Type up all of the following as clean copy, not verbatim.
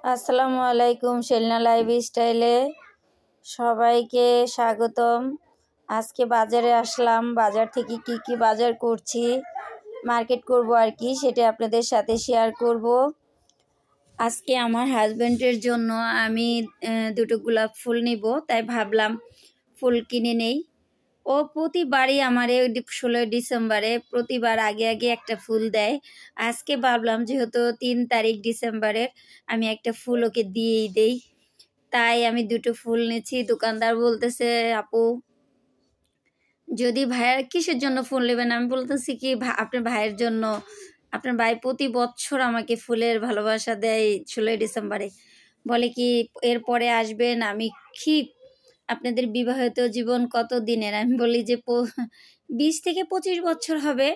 আসসালামু আলাইকুম। শেলনা লাইফস্টাইলে সবাইকে স্বাগতম। আজকে বাজারে আসলাম, বাজার থেকে কি বাজার করছি, মার্কেট করব আর কি, সেটা আপনাদের সাথে শেয়ার করব। আজকে আমার হাজব্যান্ডের জন্য আমি দুটো গোলাপ ফুল নিব, তাই ভাবলাম ফুল কিনে নেই। ও প্রতিবারই আমার 16 ডিসেম্বরে প্রতিবার আগে আগে একটা ফুল দেয়। আজকে ভাবলাম যেহেতু 3 তারিখ ডিসেম্বরের, আমি একটা ফুল ওকে দিয়েই দেই, তাই আমি দুটো ফুল নিয়েছি। দোকানদার বলতেছে, আপু যদি ভাইয়ের কিসের জন্য ফুল নেবেন? আমি বলতেছি কি, আপনার ভাইয়ের জন্য। আপনার ভাই প্রতি বছর আমাকে ফুলের ভালোবাসা দেয় 16 ডিসেম্বরে। বলে কি এরপরে আসবেন, আমি কি আপনাদের বিবাহিত জীবন কত দিনের? আমি বলি যে 20 থেকে 25 বছর হবে।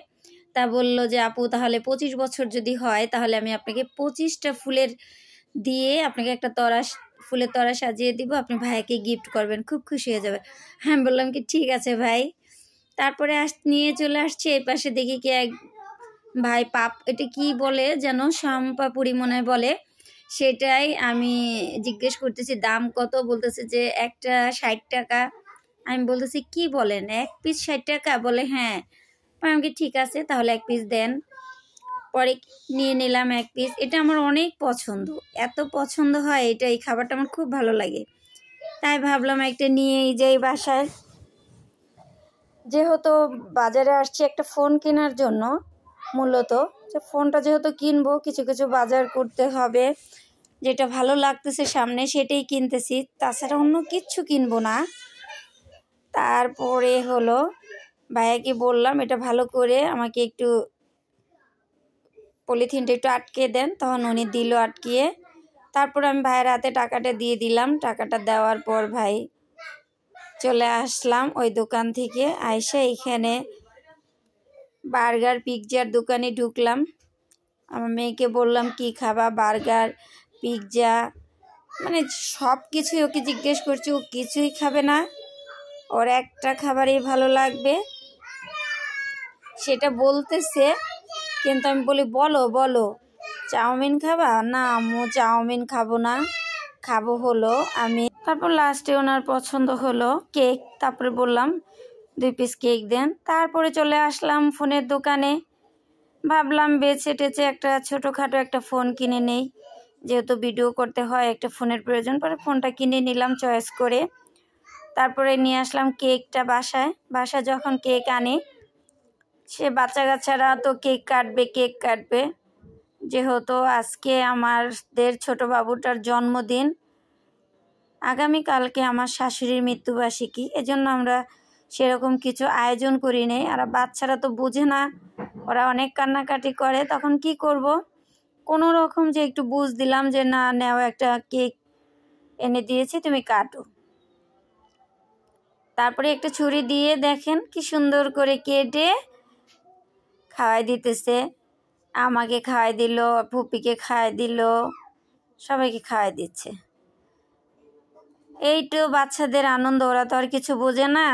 তা বলল যে আপু তাহলে 25 বছর যদি হয় তাহলে আমি আপনাকে 25টা ফুলের দিয়ে আপনাকে একটা ফুলের তরা সাজিয়ে দিব, আপনি ভাইকে গিফট করবেন, খুব খুশি হয়ে যাবে। আমি বললাম কি ঠিক আছে ভাই। তারপরে নিয়ে চলে আসছে। এই পাশে দেখি কি এক ভাই এটা কি বলে যেন, শামপাপুরি মনে হয় বলে, সেটাই আমি জিজ্ঞেস করতেছি দাম কত। বলতেছে যে একটা 60 টাকা। আমি বলতেছি কি বলেন, এক পিস 60 টাকা? বলে হ্যাঁ। আমাকে ঠিক আছে তাহলে এক পিস দেন। পরে নিয়ে নিলাম এক পিস। এটা আমার অনেক পছন্দ, এত পছন্দ হয় এটা, এই খাবারটা আমার খুব ভালো লাগে, তাই ভাবলাম একটা নিয়েই যাই বাসায়। যেহেতু বাজারে আসছি একটা ফোন কেনার জন্য, মূলত যে ফোনটা যেহেতু কিনবো, কিছু কিছু বাজার করতে হবে, যেটা ভালো লাগতেছে সামনে সেটাই কিনতেছি, তাছাড়া অন্য কিচ্ছু কিনবো না। তারপরে হলো ভাইয়াকে বললাম এটা ভালো করে আমাকে একটু পলিথিনটা একটু আটকে দেন, তখন উনি দিল আটকিয়ে। তারপর আমি ভাইয়ের হাতে টাকাটা দিয়ে দিলাম। টাকাটা দেওয়ার পর ভাই চলে আসলাম ওই দোকান থেকে। আইসা এখানে বার্গার পিৎজার দোকানে ঢুকলাম। আমার মেয়েকে বললাম কি খাবা, বার্গার পিৎজা মানে সব কিছুই ওকে জিজ্ঞেস করছি, ও কিছুই খাবে না, ওর একটা খাবারই ভালো লাগবে সেটা বলতেছে। কিন্তু আমি বলি বলো বলো চাউমিন খাবা? না আম্মু চাউমিন খাবো না, খাবো হলো আমি। তারপর লাস্টে ওনার পছন্দ হলো কেক। তারপরে বললাম 2 পিস কেক দেন। তারপরে চলে আসলাম ফোনের দোকানে। ভাবলাম বেছে টেছে একটা ছোটোখাটো একটা ফোন কিনে নেই, যেহেতু ভিডিও করতে হয় একটা ফোনের প্রয়োজন পরে, ফোনটা কিনে নিলাম চয়েস করে। তারপরে নিয়ে আসলাম কেকটা বাসায় যখন কেক আনি, সে বাচ্চা কাচ্চারা তো কেক কাটবে। যেহেতু আজকে আমাদের ছোট বাবুটার জন্মদিন, আগামীকালকে আমার শাশুড়ির মৃত্যুবার্ষিকী, এজন্য আমরা সেরকম কিছু আয়োজন করি নেই। আর বাচ্চারা তো বুঝে না, ওরা অনেক কান্নাকাটি করে, তখন কি করব, কোনো রকম যে একটু বুঝ দিলাম যে না নেও, একটা কেক এনে দিয়েছি তুমি কাটো। তারপরে একটা ছুরি দিয়ে দেখেন কি সুন্দর করে কেটে খাওয়াই দিতেছে। আমাকে খাওয়াই দিল, ফুপিকে খাওয়াই দিল, সবাইকে খাওয়াই দিচ্ছে। এই তো বাচ্চাদের আনন্দ, ওরা তো আর কিছু বোঝে না।